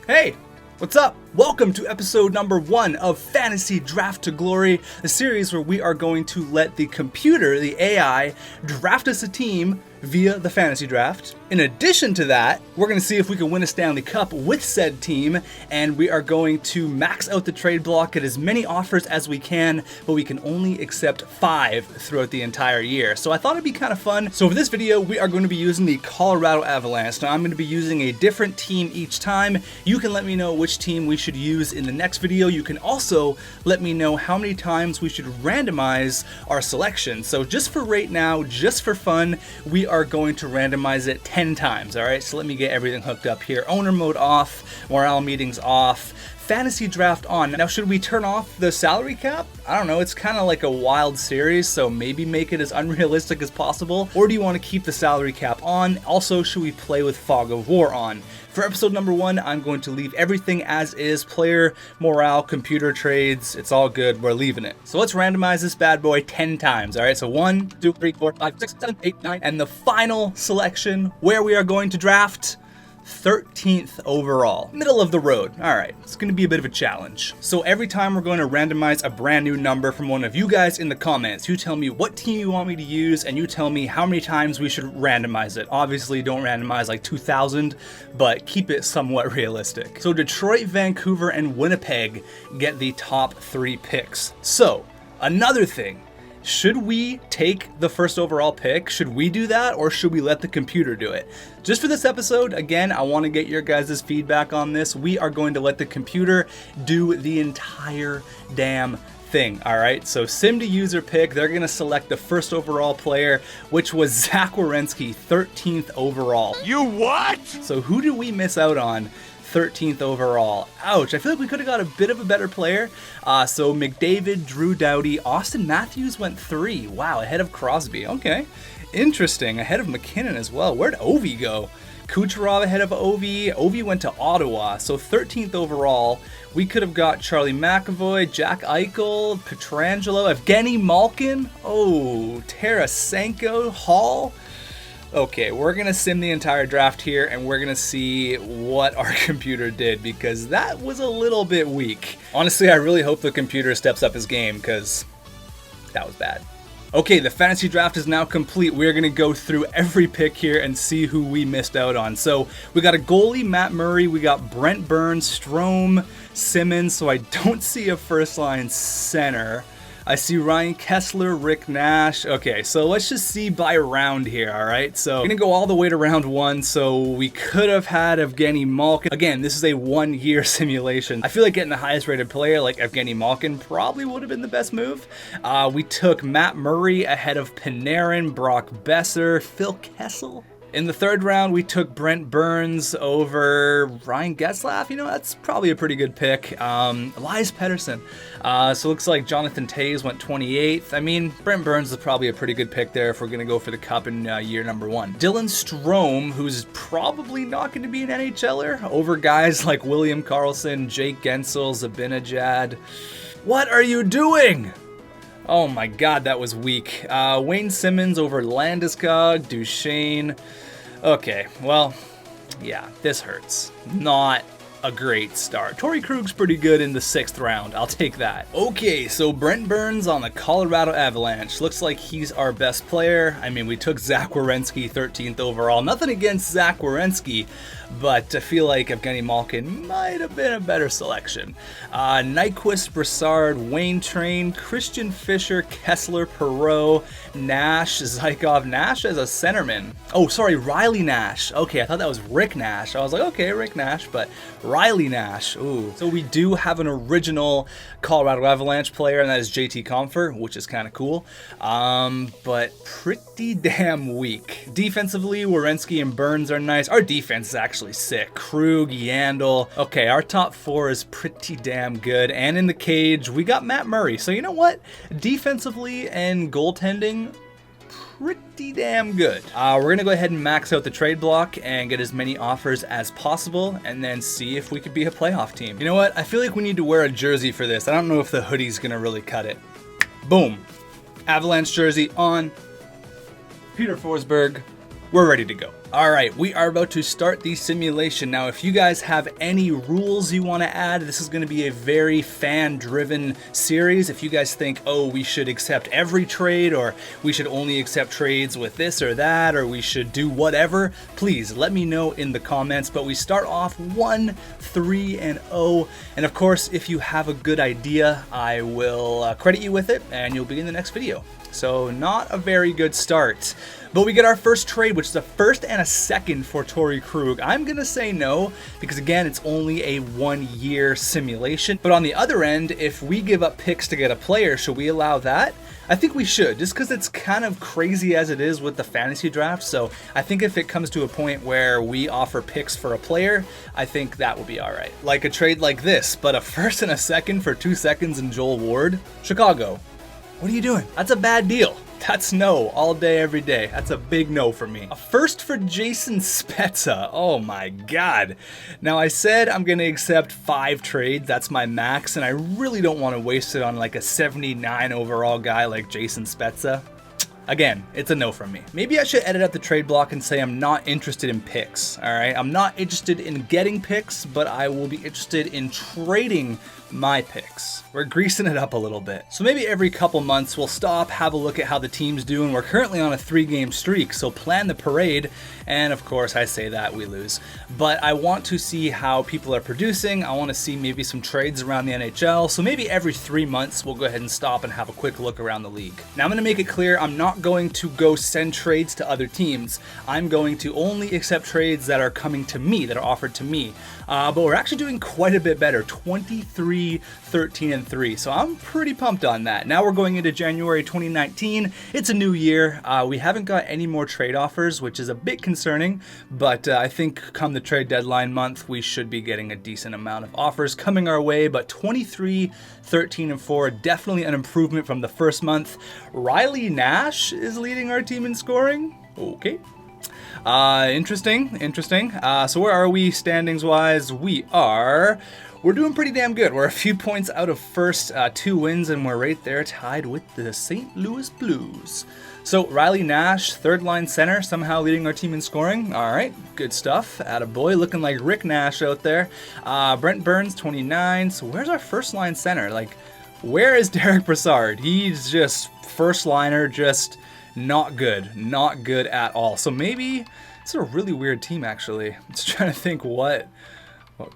Hey, what's up? Welcome to episode number 1 of Fantasy Draft to Glory, a series where we are going to let the computer, the AI, draft us a team via the fantasy draft. In addition to that, we're going to see if we can win a Stanley Cup with said team, and we are going to max out the trade block, get as many offers as we can, but we can only accept 5 throughout the entire year. So I thought it'd be kind of fun. So for this video, we are going to be using the Colorado Avalanche. Now I'm going to be using a different team each time. You can let me know which team we should use in the next video. You can also let me know how many times we should randomize our selection. So just for right now, just for fun, we are going to randomize it 10 times. All right, so let me get everything hooked up here. Owner mode off, morale meetings off, fantasy draft on. Now, should we turn off the salary cap? I don't know, it's kind of like a wild series, so maybe make it as unrealistic as possible. Or do you want to keep the salary cap on? Also, should we play with fog of war on? For episode number 1, I'm going to leave everything as is. Player, morale, computer trades, it's all good, we're leaving it. So let's randomize this bad boy 10 times, all right? So 1, 2, 3, 4, 5, 6, 7, 8, 9, and the final selection where we are going to draft 13th overall. Middle of the road. All right, it's going to be a bit of a challenge. So every time we're going to randomize a brand new number from one of you guys in the comments. You tell me what team you want me to use, and you tell me how many times we should randomize it. Obviously, don't randomize like 2,000, but keep it somewhat realistic. So Detroit, Vancouver, and Winnipeg get the top 3 picks. So another thing, should we take the first overall pick? Should we do that, or should we let the computer do it? Just for this episode, again, I want to get your guys' feedback on this. We are going to let the computer do the entire damn thing, all right? So sim to user pick, they're going to select the first overall player, which was Zach Werenski, 13th overall. You what? So who did we miss out on? 13th overall. Ouch, I feel like we could have got a bit of a better player. So McDavid, Drew Doughty, Austin Matthews went 3. Wow, ahead of Crosby. Okay, interesting. Ahead of McKinnon as well. Where'd Ovi go? Kucherov ahead of Ovi. Ovi went to Ottawa. So 13th overall. We could have got Charlie McAvoy, Jack Eichel, Pietrangelo, Evgeny Malkin. Oh, Tarasenko, Hall. Okay, we're going to sim the entire draft here, and we're going to see what our computer did, because that was a little bit weak. Honestly, I really hope the computer steps up his game, because that was bad. Okay, the fantasy draft is now complete. We're going to go through every pick here and see who we missed out on. So we got a goalie, Matt Murray. We got Brent Burns, Strome, Simmons. So I don't see a first-line center. I see Ryan KESLER, Rick Nash. Okay, so let's just see by round here, all right? So we're gonna go all the way to round 1, so we could have had Evgeny Malkin. Again, this is a 1-year simulation. I feel like getting the highest rated player like Evgeny Malkin probably would have been the best move. We took Matt Murray ahead of Panarin, Brock Besser, Phil Kessel. In the 3rd round, we took Brent Burns over Ryan Getzlaf. You know, that's probably a pretty good pick. Elias Pettersson. So it looks like Jonathan Toews went 28th. I mean, Brent Burns is probably a pretty good pick there if we're going to go for the Cup in year number 1. Dylan Strome, who's probably not going to be an NHLer, over guys like William Karlsson, Jake Gensel, Zabinajad. What are you doing? Oh my god, that was weak. Wayne Simmons over Landeskog, Duchesne. Okay, well, yeah, this hurts. Not a great start. Torrey Krug's pretty good in the 6th round. I'll take that. Okay, so Brent Burns on the Colorado Avalanche. Looks like he's our best player. I mean, we took Zach Werenski 13th overall. Nothing against Zach Werenski, but I feel like Evgeny Malkin might have been a better selection. Nyquist, Brassard, Wayne Train, Christian Fisher, Kessler, Perreault, Nash, Zykov. Nash as a centerman. Oh, sorry, Riley Nash. Okay, I thought that was Rick Nash. I was like, okay, Rick Nash, but Riley Nash. Ooh. So we do have an original Colorado Avalanche player, and that is JT Compher, which is kind of cool, but pretty damn weak. Defensively, Werenski and Burns are nice. Our defense is actually sick. Krug, Yandel. Okay, our top 4 is pretty damn good. And in the cage, we got Matt Murray. So you know what? Defensively and goaltending, pretty damn good. We're going to go ahead and max out the trade block and get as many offers as possible, and then see if we could be a playoff team. You know what? I feel like we need to wear a jersey for this. I don't know if the hoodie's going to really cut it. Boom. Avalanche jersey on. Peter Forsberg. We're ready to go. Alright, we are about to start the simulation. Now, if you guys have any rules you want to add, this is going to be a very fan-driven series. If you guys think, oh, we should accept every trade, or we should only accept trades with this or that, or we should do whatever, please let me know in the comments. But we start off 1-3-0, and of course, if you have a good idea, I will credit you with it, and you'll be in the next video. So not a very good start. But we get our first trade, which is a first and a second for Torrey Krug. I'm going to say no, because again, it's only a 1-year simulation. But on the other end, if we give up picks to get a player, should we allow that? I think we should, just because it's kind of crazy as it is with the fantasy draft. So I think if it comes to a point where we offer picks for a player, I think that will be all right. Like a trade like this, but a first and a second for 2 seconds in Joel Ward. Chicago, what are you doing? That's a bad deal. That's no, all day, every day. That's a big no for me. A first for Jason Spezza. Oh my God. Now I said I'm gonna accept 5 trades. That's my max, and I really don't want to waste it on like a 79 overall guy like Jason Spezza. Again, it's a no from me. Maybe I should edit out the trade block and say I'm not interested in picks, all right? I'm not interested in getting picks, but I will be interested in trading my picks. We're greasing it up a little bit. So maybe every couple months we'll stop, have a look at how the team's doing. We're currently on a 3-game streak, so plan the parade. And of course, I say that, we lose. But I want to see how people are producing. I want to see maybe some trades around the NHL. So maybe every 3 months we'll go ahead and stop and have a quick look around the league. Now I'm going to make it clear, I'm not going to go send trades to other teams. I'm going to only accept trades that are coming to me, that are offered to me. But we're actually doing quite a bit better, 23, 13, and 3. So I'm pretty pumped on that. Now we're going into January 2019. It's a new year. We haven't got any more trade offers, which is a bit concerning, but I think come the trade deadline month, we should be getting a decent amount of offers coming our way. But 23, 13, and 4, definitely an improvement from the first month. Riley Nash is leading our team in scoring. Okay. Interesting. So where are we standings wise? We're doing pretty damn good. We're a few points out of first, 2 wins, and we're right there tied with the St. Louis Blues. So Riley Nash, 3rd line center, somehow leading our team in scoring. All right, good stuff. Attaboy, looking like Rick Nash out there. Brent Burns, 29. So where's our 1st line center? Like, where is Derek Brassard? He's just first liner, just not good at all. So maybe it's a really weird team, actually. I'm just trying to think what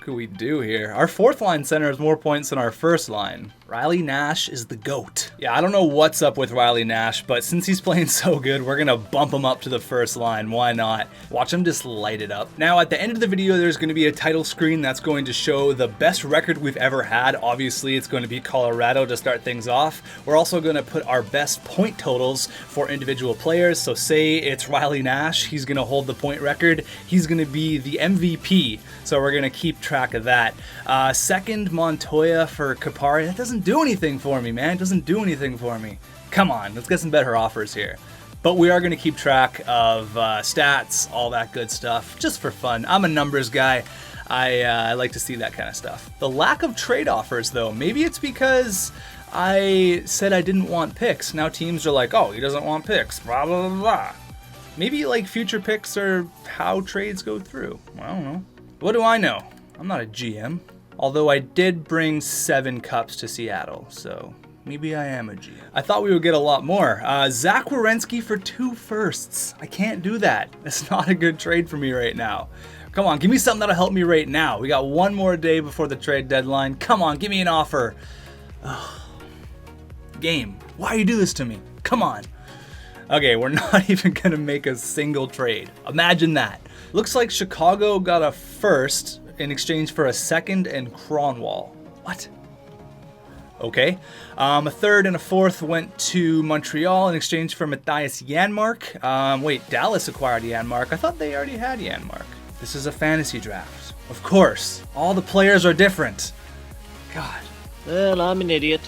could we do here? Our 4th line center has more points than our 1st line. Riley Nash is the GOAT. Yeah, I don't know what's up with Riley Nash, but since he's playing so good, we're gonna bump him up to the 1st line. Why not? Watch him just light it up. Now, at the end of the video, there's gonna be a title screen that's going to show the best record we've ever had. Obviously, it's going to be Colorado to start things off. We're also gonna put our best point totals for individual players. So say it's Riley Nash, he's gonna hold the point record. He's gonna be the MVP. So we're gonna keep track of that. 2nd, Montoya for Kapari. That doesn't do anything for me, man. It doesn't do anything for me. Come on, let's get some better offers here. But we are going to keep track of stats, all that good stuff, just for fun. I'm a numbers guy. I like to see that kind of stuff. The lack of trade offers, though, maybe it's because I said I didn't want picks. Now teams are like, oh, he doesn't want picks, blah, blah, blah, blah. Maybe like future picks are how trades go through. I don't know. What do I know? I'm not a GM. Although I did bring 7 cups to Seattle, so maybe I am a GM. I thought we would get a lot more. Zach Werenski for 2 firsts. I can't do that. It's not a good trade for me right now. Come on, give me something that'll help me right now. We got 1 more day before the trade deadline. Come on, give me an offer. Ugh. Game, why do you do this to me? Come on. Okay, we're not even gonna make a single trade. Imagine that. Looks like Chicago got a 1st in exchange for a 2nd and Cronwall. What? Okay. A 3rd and a 4th went to Montreal in exchange for Matthias Janmark. Wait, Dallas acquired Janmark. I thought they already had Janmark. This is a fantasy draft. Of course. All the players are different. God. Well, I'm an idiot.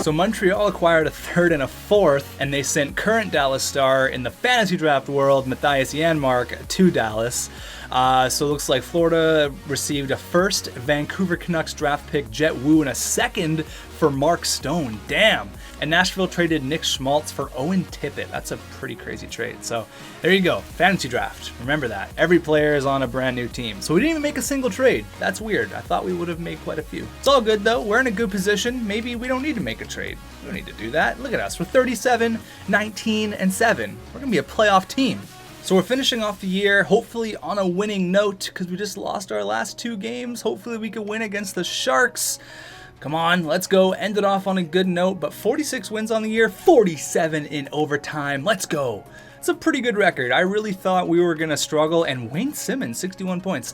So Montreal acquired a 3rd and a 4th, and they sent current Dallas star in the fantasy draft world, Matthias Janmark, to Dallas. So it looks like Florida received a first Vancouver Canucks draft pick, Jet Wu, and a second for Mark Stone. Damn. And Nashville traded Nick Schmaltz for Owen Tippett. That's a pretty crazy trade. So there you go. Fantasy draft. Remember that. Every player is on a brand new team. So we didn't even make a single trade. That's weird. I thought we would have made quite a few. It's all good though. We're in a good position. Maybe we don't need to make a trade. We don't need to do that. Look at us. We're 37, 19, and 7. We're going to be a playoff team. So we're finishing off the year, hopefully on a winning note, because we just lost our last 2 games. Hopefully we can win against the Sharks. Come on, let's go. End it off on a good note, but 46 wins on the year, 47 in overtime. Let's go. It's a pretty good record. I really thought we were going to struggle, and Wayne Simmonds, 61 points.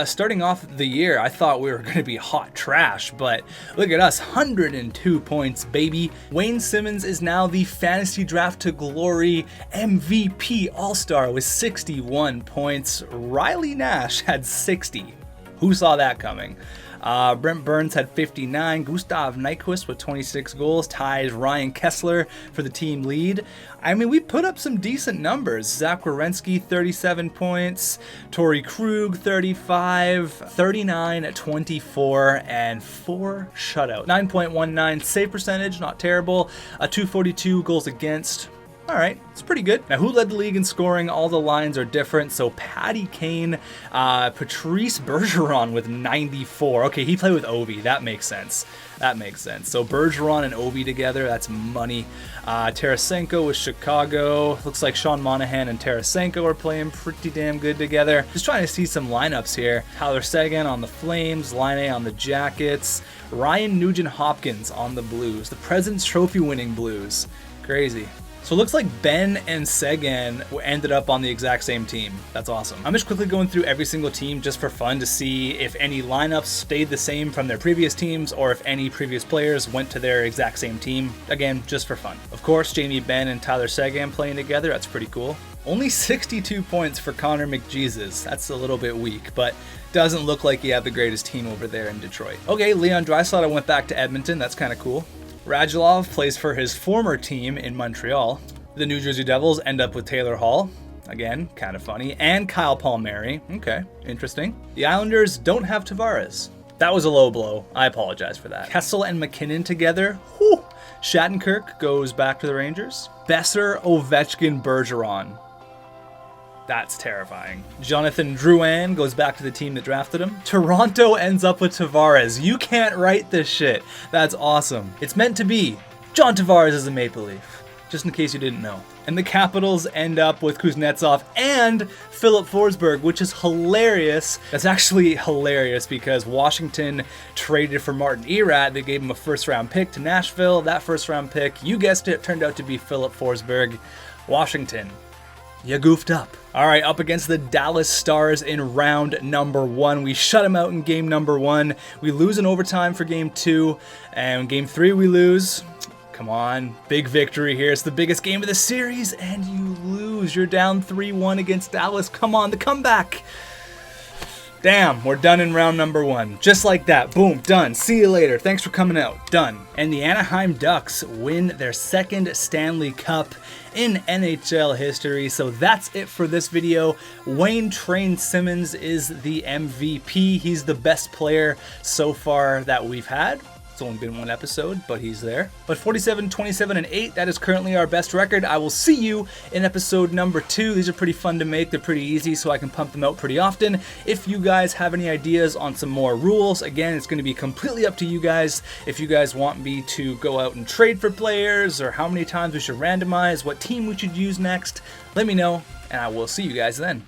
Starting off the year, I thought we were going to be hot trash, but look at us, 102 points, baby. Wayne Simmonds is now the Fantasy Draft to Glory MVP All-Star with 61 points. Riley Nash had 60. Who saw that coming? Brent Burns had 59. Gustav Nyquist with 26 goals ties Ryan KESLER for the team lead. I mean, we put up some decent numbers. Zach Werenski, 37 points. Torrey Krug, 35. 39, 24, and 4 shutout. 9.19 save percentage, not terrible. 242 goals against. All right, it's pretty good. Now, who led the league in scoring? All the lines are different. So Patty Kane, Patrice Bergeron with 94. Okay, he played with Ovi. That makes sense. That makes sense. So Bergeron and Ovi together, that's money. Tarasenko with Chicago. Looks like Sean Monahan and Tarasenko are playing pretty damn good together. Just trying to see some lineups here. Tyler Seguin on the Flames, Laine on the Jackets, Ryan Nugent-Hopkins on the Blues, the President's Trophy winning Blues. Crazy. So it looks like Ben and Seguin ended up on the exact same team. That's awesome. I'm just quickly going through every single team just for fun to see if any lineups stayed the same from their previous teams or if any previous players went to their exact same team. Again, just for fun. Of course, Jamie Benn and Tyler Seguin playing together. That's pretty cool. Only 62 points for Connor McJesus. That's a little bit weak, but doesn't look like he had the greatest team over there in Detroit. Okay, Leon Draisaitl went back to Edmonton. That's kind of cool. Radulov plays for his former team in Montreal. The New Jersey Devils end up with Taylor Hall. Again, kind of funny. And Kyle Palmieri. Okay, interesting. The Islanders don't have Tavares. That was a low blow. I apologize for that. Kessel and McKinnon together. Whew. Shattenkirk goes back to the Rangers. Besser, Ovechkin, Bergeron. That's terrifying. Jonathan Drouin goes back to the team that drafted him. Toronto ends up with Tavares. You can't write this shit. That's awesome. It's meant to be. John Tavares is a Maple Leaf, just in case you didn't know. And the Capitals end up with Kuznetsov and Philip Forsberg, which is hilarious. That's actually hilarious because Washington traded for Martin Erat. They gave him a first-round pick to Nashville. That first-round pick, you guessed it, turned out to be Philip Forsberg. Washington, you goofed up. All right, up against the Dallas Stars in round number 1. We shut them out in game number 1. We lose in overtime for game 2. And game 3 we lose. Come on, big victory here. It's the biggest game of the series, and you lose. You're down 3-1 against Dallas. Come on, the comeback. Damn, we're done in round number 1. Just like that. Boom, done. See you later. Thanks for coming out. Done. And the Anaheim Ducks win their 2nd Stanley Cup in NHL history. So that's it for this video. Wayne Train Simmonds is the MVP. He's the best player so far that we've had. It's only been 1 episode, but he's there. But 47, 27, and 8, that is currently our best record. I will see you in episode number 2. These are pretty fun to make. They're pretty easy, so I can pump them out pretty often. If you guys have any ideas on some more rules, again, it's going to be completely up to you guys. If you guys want me to go out and trade for players, or how many times we should randomize, what team we should use next, let me know, and I will see you guys then.